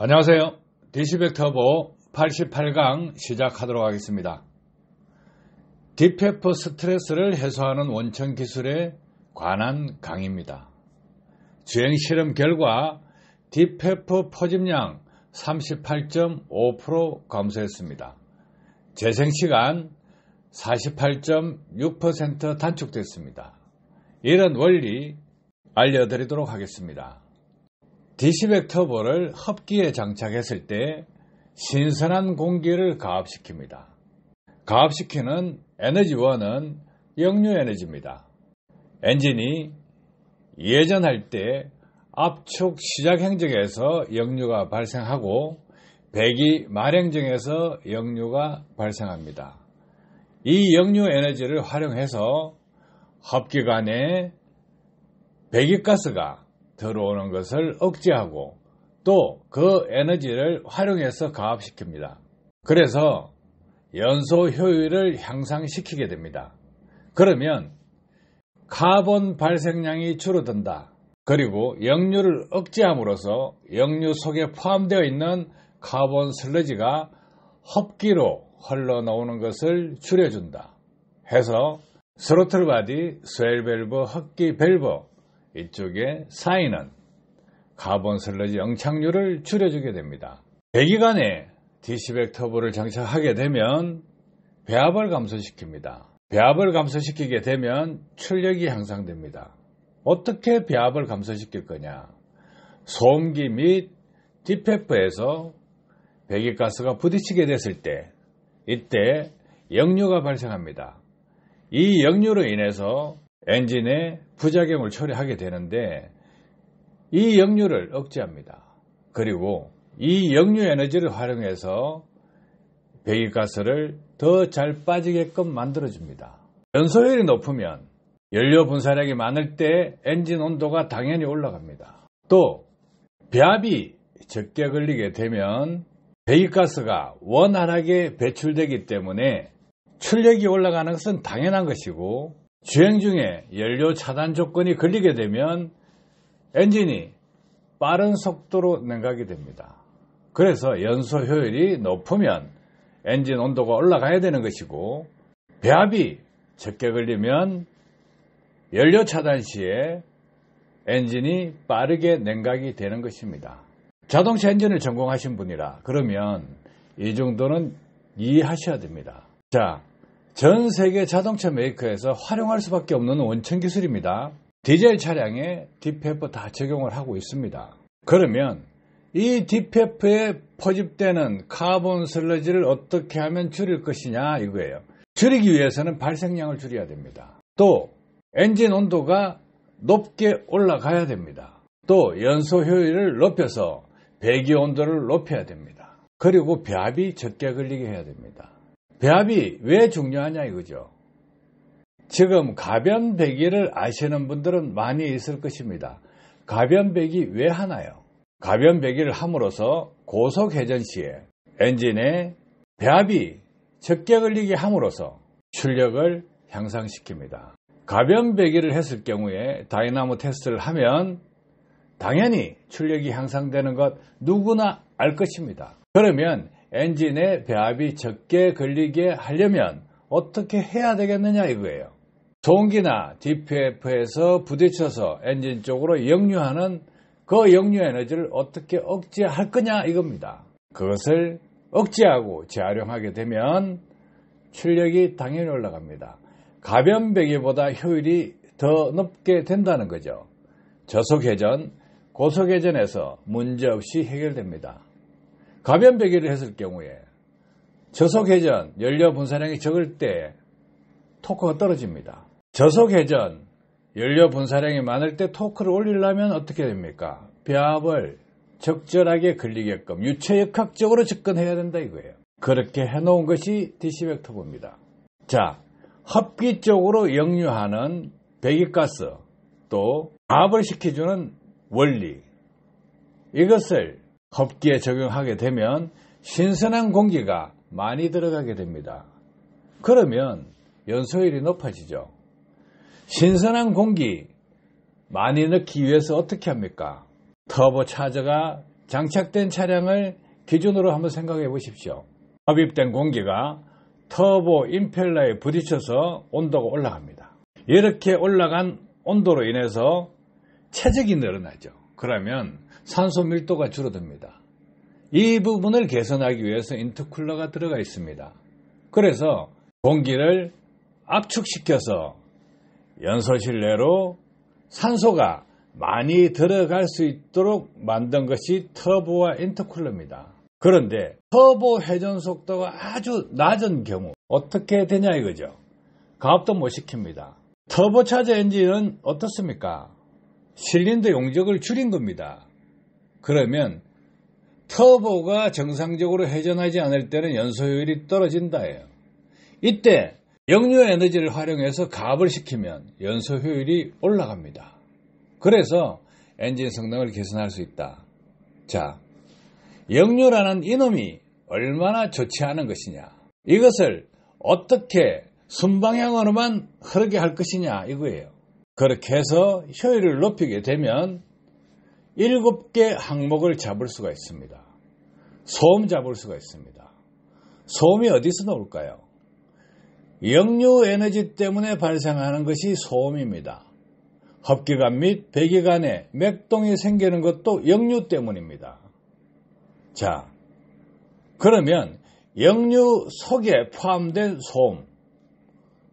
안녕하세요. DC백 터보 88강 시작하도록 하겠습니다. 디페프 스트레스를 해소하는 원천 기술에 관한 강의입니다. 주행 실험 결과 디페프 포집량 38.5% 감소했습니다. 재생시간 48.6% 단축됐습니다. 이런 원리 알려드리도록 하겠습니다. DC백 터보를 흡기에 장착했을 때 신선한 공기를 가압시킵니다. 가압시키는 에너지원은 역류 에너지입니다. 엔진이 예전할 때 압축 시작 행정에서 역류가 발생하고 배기 말행정에서 역류가 발생합니다. 이 역류 에너지를 활용해서 흡기관에 배기가스가 들어오는 것을 억제하고 또 그 에너지를 활용해서 가압시킵니다. 그래서 연소 효율을 향상시키게 됩니다. 그러면 카본 발생량이 줄어든다. 그리고 역류를 억제함으로써 역류 속에 포함되어 있는 카본 슬러지가 흡기로 흘러나오는 것을 줄여준다. 해서 스로틀 바디 스웰 밸브 흡기 밸브 이쪽에 쌓이는 카본 슬러지 영착률을 줄여주게 됩니다. 배기관에 DC백 터보를 장착하게 되면 배압을 감소시킵니다. 배압을 감소시키게 되면 출력이 향상됩니다. 어떻게 배압을 감소시킬 거냐? 소음기 및 디페프에서 배기가스가 부딪히게 됐을 때 이때 역류가 발생합니다. 이 역류로 인해서 엔진에 부작용을 초래하게 되는데 이 역류를 억제합니다. 그리고 이 역류 에너지를 활용해서 배기가스를 더 잘 빠지게끔 만들어줍니다. 연소율이 높으면 연료 분사량이 많을 때 엔진 온도가 당연히 올라갑니다. 또 배압이 적게 걸리게 되면 배기가스가 원활하게 배출되기 때문에 출력이 올라가는 것은 당연한 것이고 주행 중에 연료 차단 조건이 걸리게 되면 엔진이 빠른 속도로 냉각이 됩니다. 그래서 연소 효율이 높으면 엔진 온도가 올라가야 되는 것이고 배압이 적게 걸리면 연료 차단 시에 엔진이 빠르게 냉각이 되는 것입니다. 자동차 엔진을 전공하신 분이라 그러면 이 정도는 이해하셔야 됩니다. 자, 전 세계 자동차 메이커에서 활용할 수밖에 없는 원천 기술입니다. 디젤 차량에 디페프 다 적용을 하고 있습니다. 그러면 이 디페프에 포집되는 카본 슬러지를 어떻게 하면 줄일 것이냐 이거예요. 줄이기 위해서는 발생량을 줄여야 됩니다. 또 엔진 온도가 높게 올라가야 됩니다. 또 연소 효율을 높여서 배기 온도를 높여야 됩니다. 그리고 배압이 적게 걸리게 해야 됩니다. 배압이 왜 중요하냐 이거죠. 지금 가변 배기를 아시는 분들은 많이 있을 것입니다. 가변 배기 왜 하나요? 가변 배기를 함으로써 고속 회전 시에 엔진에 배압이 적게 걸리게 함으로써 출력을 향상시킵니다. 가변 배기를 했을 경우에 다이나모 테스트를 하면 당연히 출력이 향상되는 것 누구나 알 것입니다. 그러면 엔진의 배압이 적게 걸리게 하려면 어떻게 해야 되겠느냐 이거예요. 소음기나 DPF에서 부딪혀서 엔진 쪽으로 역류하는 그 역류 에너지를 어떻게 억제할 거냐 이겁니다. 그것을 억제하고 재활용하게 되면 출력이 당연히 올라갑니다. 가변 배기보다 효율이 더 높게 된다는 거죠. 저속 회전, 고속 회전에서 문제없이 해결됩니다. 가변 배기를 했을 경우에 저속 회전, 연료 분사량이 적을 때 토크가 떨어집니다. 저속 회전, 연료 분사량이 많을 때 토크를 올리려면 어떻게 됩니까? 배압을 적절하게 걸리게끔 유체역학적으로 접근해야 된다 이거예요. 그렇게 해놓은 것이 DC백 터보입니다. 자, 흡기 쪽으로 역류하는 배기가스 또 가압을 시켜주는 원리 이것을 흡기에 적용하게 되면 신선한 공기가 많이 들어가게 됩니다. 그러면 연소율이 높아지죠. 신선한 공기 많이 넣기 위해서 어떻게 합니까? 터보 차저가 장착된 차량을 기준으로 한번 생각해 보십시오. 흡입된 공기가 터보 임펠러에 부딪혀서 온도가 올라갑니다. 이렇게 올라간 온도로 인해서 체적이 늘어나죠. 그러면 산소 밀도가 줄어듭니다. 이 부분을 개선하기 위해서 인터쿨러가 들어가 있습니다. 그래서 공기를 압축시켜서 연소실 내로 산소가 많이 들어갈 수 있도록 만든 것이 터보와 인터쿨러입니다. 그런데 터보 회전 속도가 아주 낮은 경우 어떻게 되냐 이거죠. 가압도 못 시킵니다. 터보차저 엔진은 어떻습니까? 실린더 용적을 줄인 겁니다. 그러면 터보가 정상적으로 회전하지 않을 때는 연소효율이 떨어진다예요. 이때 역류 에너지를 활용해서 가압을 시키면 연소효율이 올라갑니다. 그래서 엔진 성능을 개선할 수 있다. 자, 역류라는 이놈이 얼마나 좋지 않은 것이냐. 이것을 어떻게 순방향으로만 흐르게 할 것이냐 이거예요. 그렇게 해서 효율을 높이게 되면 7개 항목을 잡을 수가 있습니다. 소음 잡을 수가 있습니다. 소음이 어디서 나올까요? 역류 에너지 때문에 발생하는 것이 소음입니다. 흡기관 및 배기관에 맥동이 생기는 것도 역류 때문입니다. 자, 그러면 역류 속에 포함된 소음,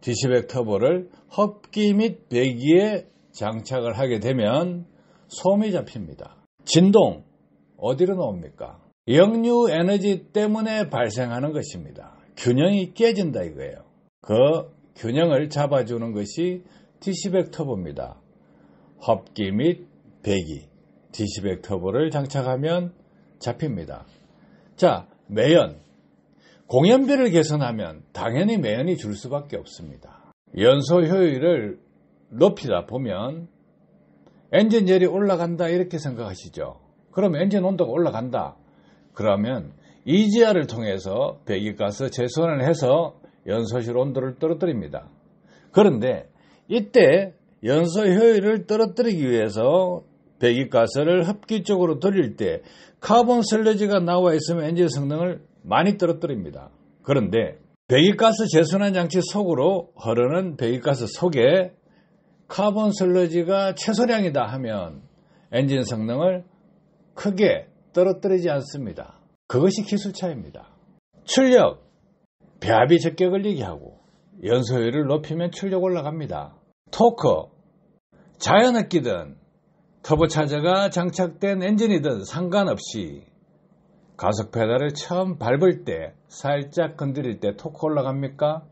디시백 터보를 흡기 및 배기에 장착을 하게 되면 소음이 잡힙니다. 진동, 어디로 나옵니까? 역류 에너지 때문에 발생하는 것입니다. 균형이 깨진다 이거예요. 그 균형을 잡아주는 것이 디시백 터보입니다. 흡기 및 배기, 디시백 터보를 장착하면 잡힙니다. 자, 매연. 공연비를 개선하면 당연히 매연이 줄 수밖에 없습니다. 연소 효율을 높이다 보면 엔진열이 올라간다 이렇게 생각하시죠. 그럼 엔진 온도가 올라간다. 그러면 EGR을 통해서 배기가스 재순환을 해서 연소실 온도를 떨어뜨립니다. 그런데 이때 연소 효율을 떨어뜨리기 위해서 배기가스를 흡기 쪽으로 돌릴 때 카본 슬러지가 나와 있으면 엔진 성능을 많이 떨어뜨립니다. 그런데 배기가스 재순환 장치 속으로 흐르는 배기가스 속에 카본 슬러지가 최소량이다 하면 엔진 성능을 크게 떨어뜨리지 않습니다. 그것이 기술 차이입니다. 출력, 배합이 적게 걸리게 하고 연소율을 높이면 출력 올라갑니다. 토크, 자연흡기든 터보차저가 장착된 엔진이든 상관없이 가속 페달을 처음 밟을 때 살짝 건드릴 때 토크 올라갑니까?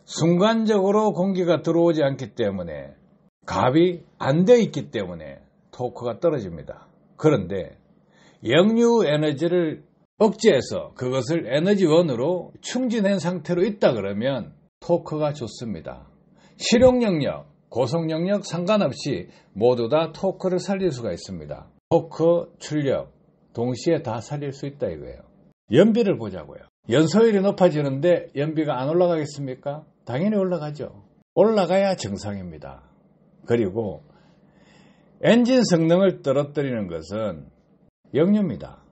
순간적으로 공기가 들어오지 않기 때문에 가압이 안 돼 있기 때문에 토크가 떨어집니다. 그런데 역류 에너지를 억제해서 그것을 에너지원으로 충진한 상태로 있다 그러면 토크가 좋습니다. 실용 영역, 고속 영역 상관없이 모두 다 토크를 살릴 수가 있습니다. 토크, 출력 동시에 다 살릴 수 있다 이거예요. 연비를 보자고요. 연소율이 높아지는데 연비가 안 올라가겠습니까? 당연히 올라가죠. 올라가야 정상입니다. 그리고 엔진 성능을 떨어뜨리는 것은 역류입니다.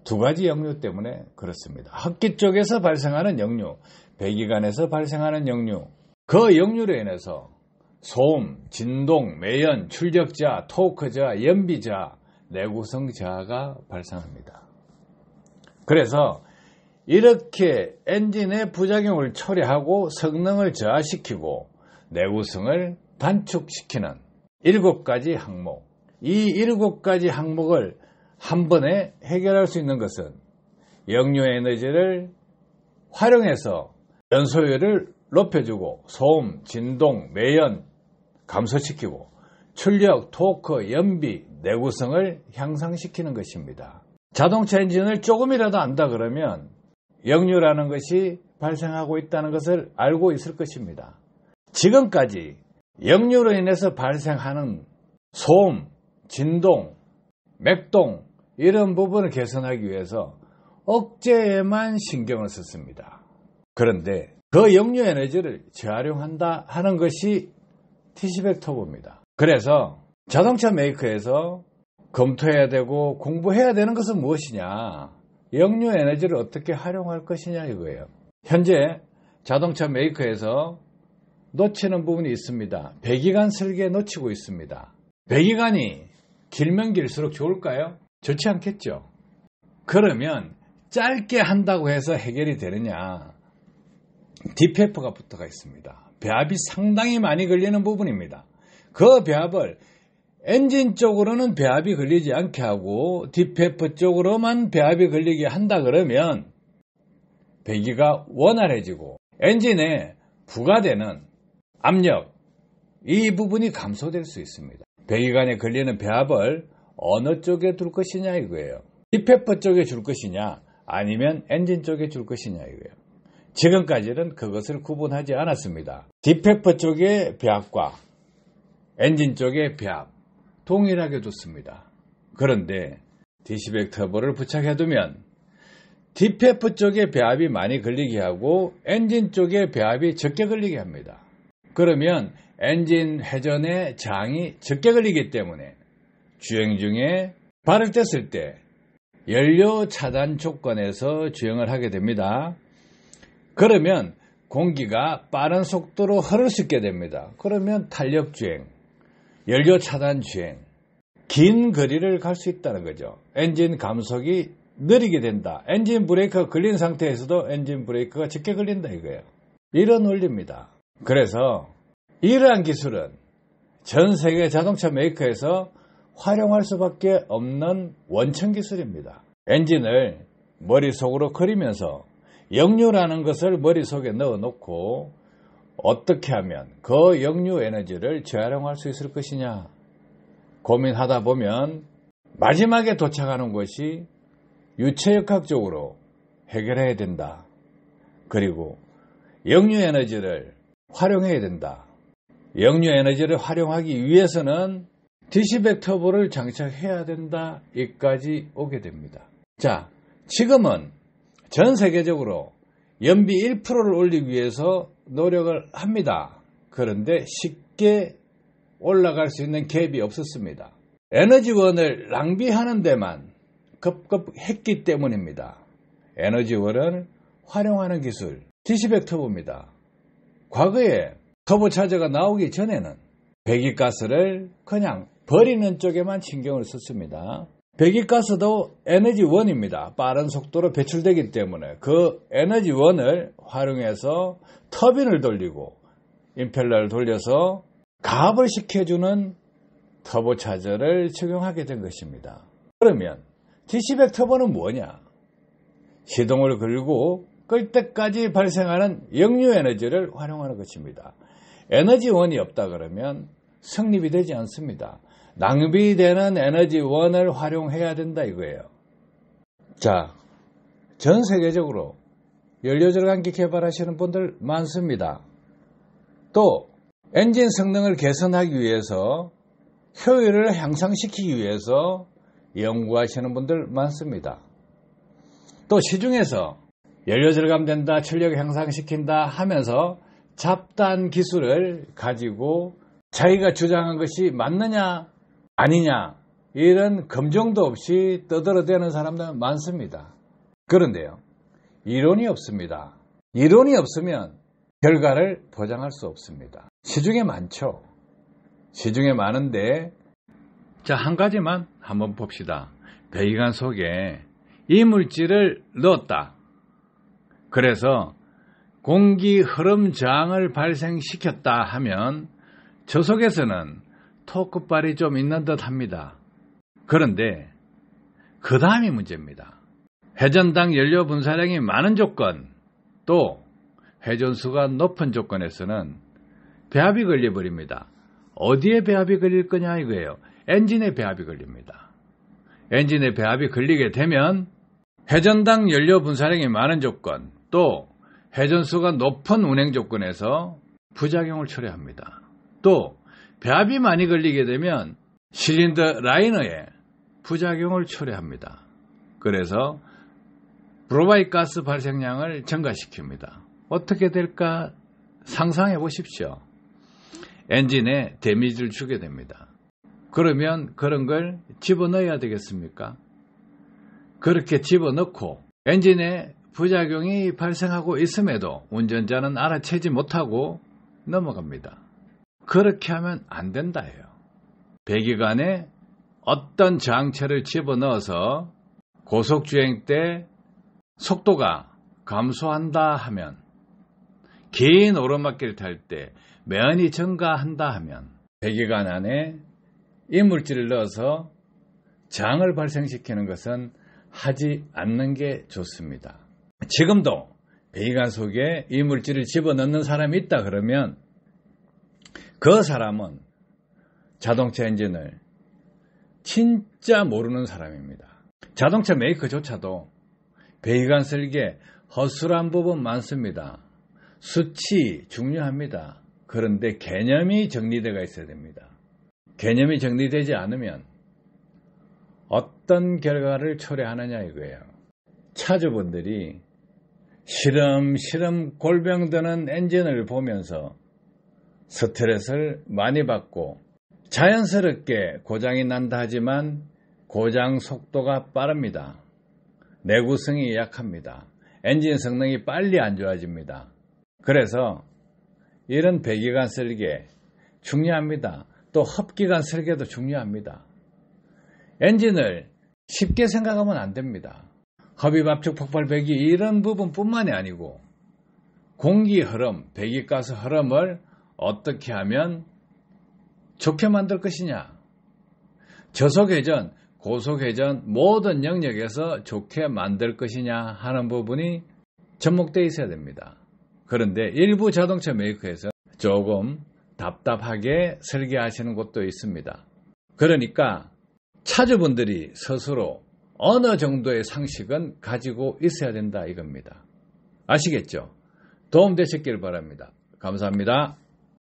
두 가지 역류 때문에 그렇습니다. 흡기 쪽에서 발생하는 역류, 배기관에서 발생하는 역류, 그 역류로 인해서 소음, 진동, 매연, 출력자, 토크자, 연비자, 내구성 저하가 발생합니다. 그래서 이렇게 엔진의 부작용을 초래하고 성능을 저하시키고 내구성을 단축시키는 7가지 항목, 이 7가지 항목을 한 번에 해결할 수 있는 것은 역류 에너지를 활용해서 연소율을 높여주고 소음, 진동, 매연 감소시키고 출력, 토크, 연비, 내구성을 향상시키는 것입니다. 자동차 엔진을 조금이라도 안다 그러면 역류라는 것이 발생하고 있다는 것을 알고 있을 것입니다. 지금까지 역류로 인해서 발생하는 소음, 진동, 맥동 이런 부분을 개선하기 위해서 억제에만 신경을 썼습니다. 그런데 그 역류 에너지를 재활용한다 하는 것이 디시백 터보입니다. 그래서 자동차 메이커에서 검토해야 되고 공부해야 되는 것은 무엇이냐? 역류 에너지를 어떻게 활용할 것이냐 이거예요. 현재 자동차 메이커에서 놓치는 부분이 있습니다. 배기관 설계에 놓치고 있습니다. 배기관이 길면 길수록 좋을까요? 좋지 않겠죠. 그러면 짧게 한다고 해서 해결이 되느냐? DPF가 붙어가 있습니다. 배합이 상당히 많이 걸리는 부분입니다. 그 배합을 엔진 쪽으로는 배합이 걸리지 않게 하고 DPF 쪽으로만 배합이 걸리게 한다 그러면 배기가 원활해지고 엔진에 부과되는 압력, 이 부분이 감소될 수 있습니다. 배기관에 걸리는 배합을 어느 쪽에 둘 것이냐 이거예요. DPF 쪽에 줄 것이냐 아니면 엔진 쪽에 줄 것이냐 이거예요. 지금까지는 그것을 구분하지 않았습니다. DPF 쪽의 배합과 엔진 쪽의 배합 동일하게 뒀습니다. 그런데 DC백 터보를 부착해두면 DPF 쪽에 배합이 많이 걸리게 하고 엔진 쪽에 배합이 적게 걸리게 합니다. 그러면 엔진 회전의 저항이 적게 걸리기 때문에 주행 중에 발을 뗐을 때 연료 차단 조건에서 주행을 하게 됩니다. 그러면 공기가 빠른 속도로 흐를 수 있게 됩니다. 그러면 탄력 주행, 연료 차단 주행, 긴 거리를 갈 수 있다는 거죠. 엔진 감속이 느리게 된다. 엔진 브레이크가 걸린 상태에서도 엔진 브레이크가 적게 걸린다 이거예요. 이런 원리입니다. 그래서 이러한 기술은 전 세계 자동차 메이커에서 활용할 수밖에 없는 원천 기술입니다. 엔진을 머릿속으로 그리면서 역류라는 것을 머릿속에 넣어놓고 어떻게 하면 그 역류 에너지를 재활용할 수 있을 것이냐 고민하다 보면 마지막에 도착하는 것이 유체역학적으로 해결해야 된다. 그리고 역류 에너지를 활용해야 된다. 역류 에너지를 활용하기 위해서는 DC백 터보를 장착해야 된다. 여기까지 오게 됩니다. 자, 지금은 전 세계적으로 연비 1%를 올리기 위해서 노력을 합니다. 그런데 쉽게 올라갈 수 있는 갭이 없었습니다. 에너지원을 낭비하는 데만 급급했기 때문입니다. 에너지원을 활용하는 기술, DC백 터보입니다. 과거에 터보차저가 나오기 전에는 배기가스를 그냥 버리는 쪽에만 신경을 썼습니다. 배기가스도 에너지원입니다. 빠른 속도로 배출되기 때문에 그 에너지원을 활용해서 터빈을 돌리고 임펠러를 돌려서 가압을 시켜주는 터보차저를 적용하게 된 것입니다. 그러면 DC백 터보는 뭐냐? 시동을 걸고 끌 때까지 발생하는 역류 에너지를 활용하는 것입니다. 에너지원이 없다 그러면 성립이 되지 않습니다. 낭비되는 에너지원을 활용해야 된다 이거예요. 자, 전 세계적으로 연료절감기 개발하시는 분들 많습니다. 또 엔진 성능을 개선하기 위해서 효율을 향상시키기 위해서 연구하시는 분들 많습니다. 또 시중에서 연료 절감된다, 출력 향상시킨다 하면서 잡다한 기술을 가지고 자기가 주장한 것이 맞느냐 아니냐 이런 검증도 없이 떠들어대는 사람들 많습니다. 그런데요, 이론이 없습니다. 이론이 없으면 결과를 보장할 수 없습니다. 시중에 많죠. 시중에 많은데 자, 한 가지만 한번 봅시다. 배기관 속에 이물질을 넣었다. 그래서 공기 흐름 저항을 발생시켰다 하면 저 속에서는 토크발이 좀 있는 듯 합니다. 그런데 그 다음이 문제입니다. 회전당 연료 분사량이 많은 조건, 또 회전수가 높은 조건에서는 배합이 걸려버립니다. 어디에 배합이 걸릴 거냐 이거예요. 엔진에 배합이 걸립니다. 엔진에 배합이 걸리게 되면 회전당 연료 분사량이 많은 조건, 또 회전수가 높은 운행 조건에서 부작용을 초래합니다. 또 배합이 많이 걸리게 되면 실린더 라이너에 부작용을 초래합니다. 그래서 브로바이트 가스 발생량을 증가시킵니다. 어떻게 될까 상상해 보십시오. 엔진에 데미지를 주게 됩니다. 그러면 그런 걸 집어넣어야 되겠습니까? 그렇게 집어넣고 엔진에 부작용이 발생하고 있음에도 운전자는 알아채지 못하고 넘어갑니다. 그렇게 하면 안 된다예요. 배기관에 어떤 저항체를 집어넣어서 고속주행 때 속도가 감소한다 하면, 긴 오르막길 탈 때 매연이 증가한다 하면 배기관 안에 이물질을 넣어서 저항을 발생시키는 것은 하지 않는 게 좋습니다. 지금도 배기관 속에 이물질을 집어넣는 사람이 있다 그러면 그 사람은 자동차 엔진을 진짜 모르는 사람입니다. 자동차 메이커조차도 배기관 설계 허술한 부분 많습니다. 수치 중요합니다. 그런데 개념이 정리되어 있어야 됩니다. 개념이 정리되지 않으면 어떤 결과를 초래하느냐 이거예요. 차주분들이 시름시름 골병드는 엔진을 보면서 스트레스를 많이 받고 자연스럽게 고장이 난다 하지만 고장 속도가 빠릅니다. 내구성이 약합니다. 엔진 성능이 빨리 안 좋아집니다. 그래서 이런 배기관 설계 중요합니다. 또 흡기관 설계도 중요합니다. 엔진을 쉽게 생각하면 안 됩니다. 흡입압축 폭발 배기 이런 부분뿐만이 아니고 공기 흐름, 배기가스 흐름을 어떻게 하면 좋게 만들 것이냐, 저속회전, 고속회전 모든 영역에서 좋게 만들 것이냐 하는 부분이 접목되어 있어야 됩니다. 그런데 일부 자동차 메이커에서 조금 답답하게 설계하시는 곳도 있습니다. 그러니까 차주분들이 스스로 어느 정도의 상식은 가지고 있어야 된다 이겁니다. 아시겠죠? 도움되셨길 바랍니다. 감사합니다.